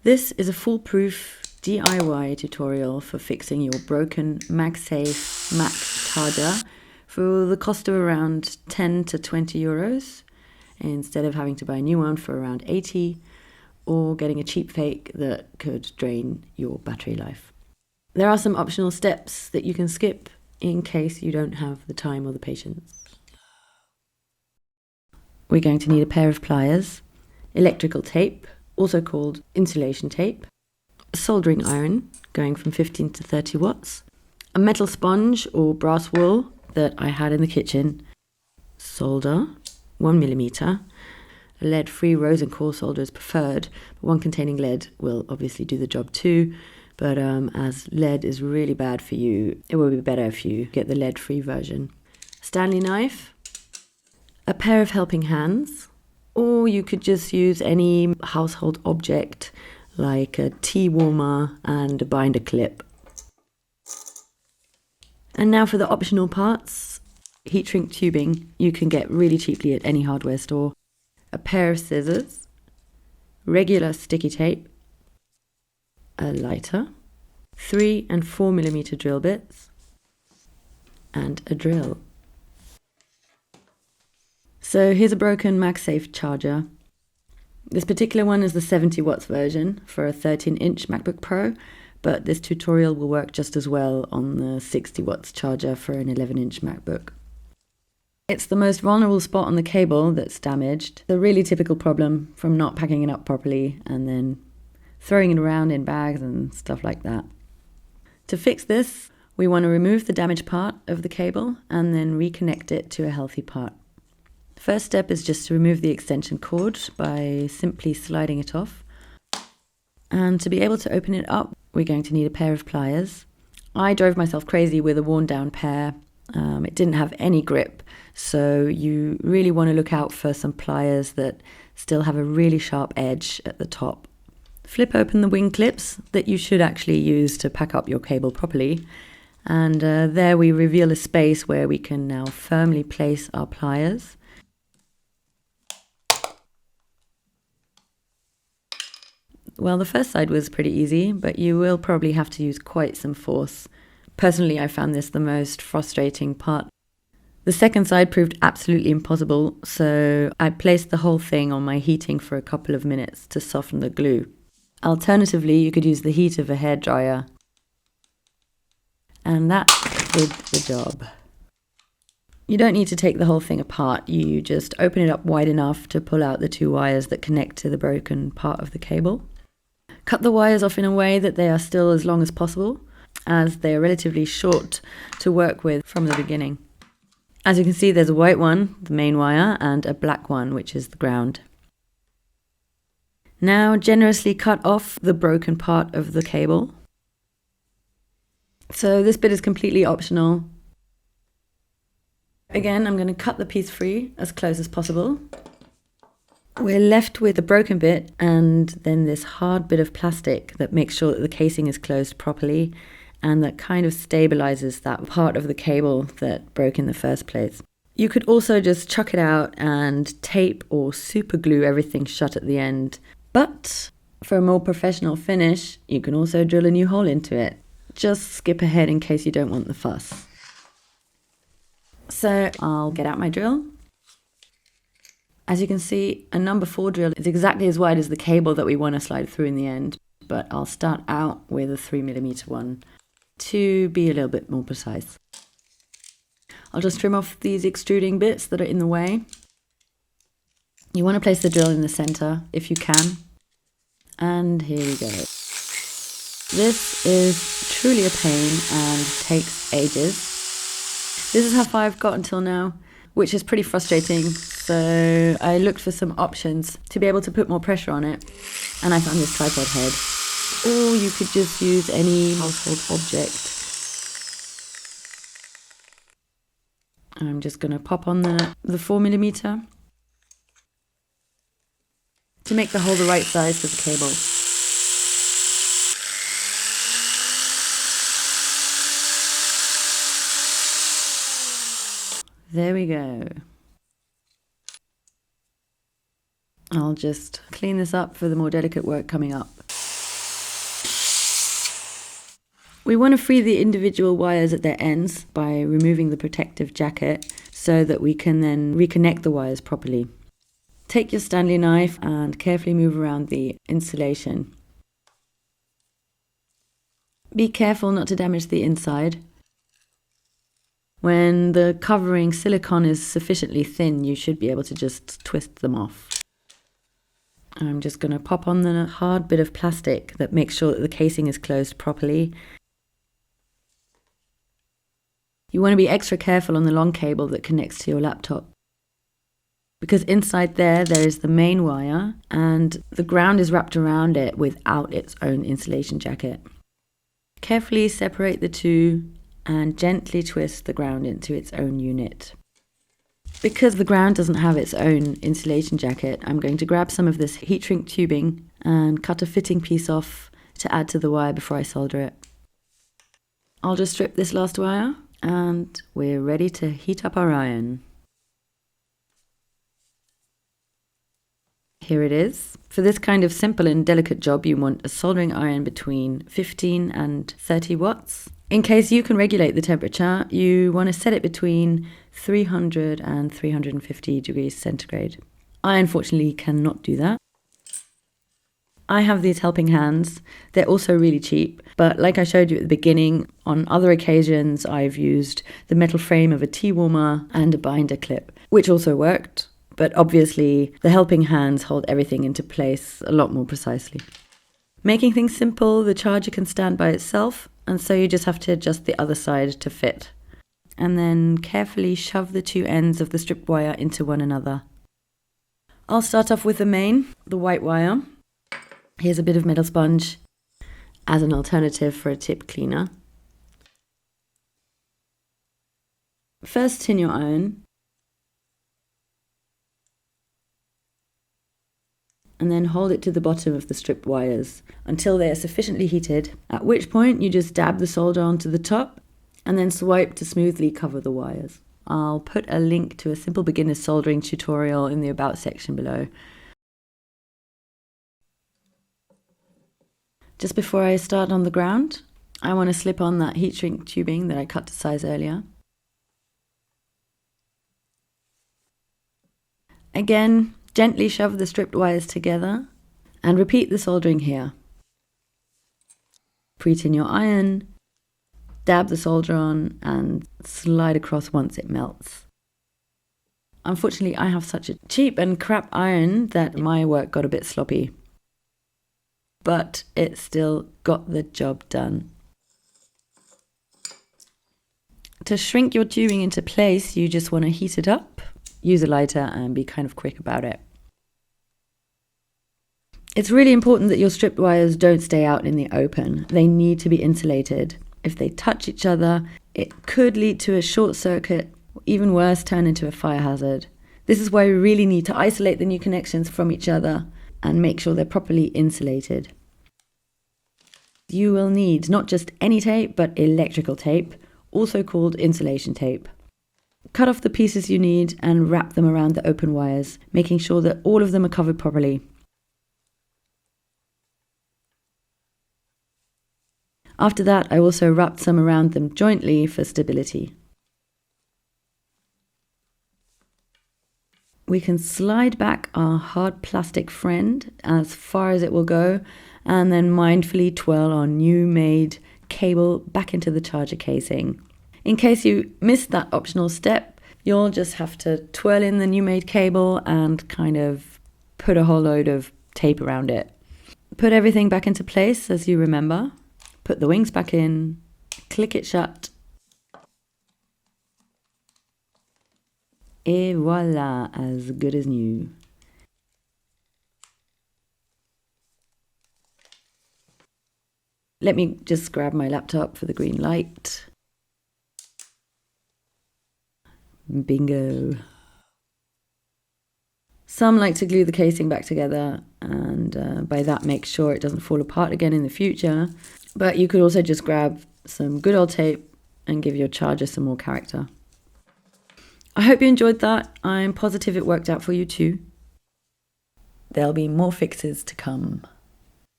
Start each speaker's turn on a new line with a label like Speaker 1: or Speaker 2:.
Speaker 1: This is a foolproof DIY tutorial for fixing your broken MagSafe Mac Charger for the cost of around 10 to 20 euros, instead of having to buy a new one for around 80 or getting a cheap fake that could drain your battery life. There are some optional steps that you can skip in case you don't have the time or the patience. We're going to need a pair of pliers, electrical tape, also called insulation tape, a soldering iron going from 15 to 30 watts, a metal sponge or brass wool that I had in the kitchen, solder, 1mm, a lead-free rose and core solder is preferred, but one containing lead will obviously do the job too, but as lead is really bad for you, it will be better if you get the lead-free version. Stanley knife, a pair of helping hands, or you could just use any household object like a tea warmer and a binder clip. And now for the optional parts. Heat shrink tubing you can get really cheaply at any hardware store, a pair of scissors, regular sticky tape, a lighter, 3 and 4mm drill bits, and a drill. So here's a broken MagSafe charger. This particular one is the 70 watts version for a 13-inch MacBook Pro, but this tutorial will work just as well on the 60 watts charger for an 11-inch MacBook. It's the most vulnerable spot on the cable that's damaged, the really typical problem from not packing it up properly and then throwing it around in bags and stuff like that. To fix this, we want to remove the damaged part of the cable and then reconnect it to a healthy part. The first step is just to remove the extension cord by simply sliding it off. And to be able to open it up, we're going to need a pair of pliers. I drove myself crazy with a worn down pair. It didn't have any grip, so you really want to look out for some pliers that still have a really sharp edge at the top. Flip open the wing clips that you should actually use to pack up your cable properly, and there we reveal a space where we can now firmly place our pliers. Well, the first side was pretty easy, but you will probably have to use quite some force. Personally, I found this the most frustrating part. The second side proved absolutely impossible, so I placed the whole thing on my heating for a couple of minutes to soften the glue. Alternatively, you could use the heat of a hairdryer. And that did the job. You don't need to take the whole thing apart, you just open it up wide enough to pull out the 2 wires that connect to the broken part of the cable. Cut the wires off in a way that they are still as long as possible, as they are relatively short to work with from the beginning. As you can see, there's a white one, the main wire, and a black one, which is the ground. Now generously cut off the broken part of the cable. So this bit is completely optional. Again, I'm going to cut the piece free as close as possible. We're left with the broken bit and then this hard bit of plastic that makes sure that the casing is closed properly and that kind of stabilizes that part of the cable that broke in the first place. You could also just chuck it out and tape or super glue everything shut at the end. But for a more professional finish, you can also drill a new hole into it. Just skip ahead in case you don't want the fuss. So I'll get out my drill. As you can see, a number 4 drill is exactly as wide as the cable that we want to slide through in the end, but I'll start out with a 3mm one to be a little bit more precise. I'll just trim off these extruding bits that are in the way. You want to place the drill in the center if you can. And here we go. This is truly a pain and takes ages. This is how far I've got until now, which is pretty frustrating. So I looked for some options to be able to put more pressure on it, and I found this tripod head. Or you could just use any household object. I'm just going to pop on the 4mm to make the hole the right size for the cable. There we go. I'll just clean this up for the more delicate work coming up. We want to free the individual wires at their ends by removing the protective jacket so that we can then reconnect the wires properly. Take your Stanley knife and carefully move around the insulation. Be careful not to damage the inside. When the covering silicone is sufficiently thin, you should be able to just twist them off. I'm just going to pop on the hard bit of plastic that makes sure that the casing is closed properly. You want to be extra careful on the long cable that connects to your laptop, because inside there is the main wire and the ground is wrapped around it without its own insulation jacket. Carefully separate the two and gently twist the ground into its own unit. Because the ground doesn't have its own insulation jacket, I'm going to grab some of this heat shrink tubing and cut a fitting piece off to add to the wire before I solder it. I'll just strip this last wire and we're ready to heat up our iron. Here it is. For this kind of simple and delicate job, you want a soldering iron between 15 and 30 watts. In case you can regulate the temperature, you want to set it between 300 and 350 degrees centigrade. I unfortunately cannot do that. I have these helping hands. They're also really cheap, but like I showed you at the beginning, on other occasions I've used the metal frame of a tea warmer and a binder clip, which also worked, but obviously the helping hands hold everything into place a lot more precisely. Making things simple, the charger can stand by itself, and so you just have to adjust the other side to fit. And then carefully shove the two ends of the stripped wire into one another. I'll start off with the main, the white wire. Here's a bit of metal sponge as an alternative for a tip cleaner. First tin your iron, and then hold it to the bottom of the stripped wires until they are sufficiently heated, at which point you just dab the solder onto the top and then swipe to smoothly cover the wires. I'll put a link to a simple beginner's soldering tutorial in the About section below. Just before I start on the ground, I want to slip on that heat shrink tubing that I cut to size earlier. Again, gently shove the stripped wires together and repeat the soldering here. Pretin your iron, dab the solder on and slide across once it melts. Unfortunately, I have such a cheap and crap iron that my work got a bit sloppy, but it still got the job done. To shrink your tubing into place, you just want to heat it up, use a lighter and be kind of quick about it. It's really important that your stripped wires don't stay out in the open. They need to be insulated. If they touch each other, it could lead to a short circuit, or even worse, turn into a fire hazard. This is why we really need to isolate the new connections from each other and make sure they're properly insulated. You will need not just any tape, but electrical tape, also called insulation tape. Cut off the pieces you need and wrap them around the open wires, making sure that all of them are covered properly. After that, I also wrapped some around them jointly for stability. We can slide back our hard plastic friend as far as it will go and then mindfully twirl our new made cable back into the charger casing. In case you missed that optional step, you'll just have to twirl in the new made cable and kind of put a whole load of tape around it. Put everything back into place as you remember. Put the wings back in, click it shut, et voila, as good as new. Let me just grab my laptop for the green light. Bingo. Some like to glue the casing back together and by that make sure it doesn't fall apart again in the future. But you could also just grab some good old tape and give your charger some more character. I hope you enjoyed that. I'm positive it worked out for you too. There'll be more fixes to come.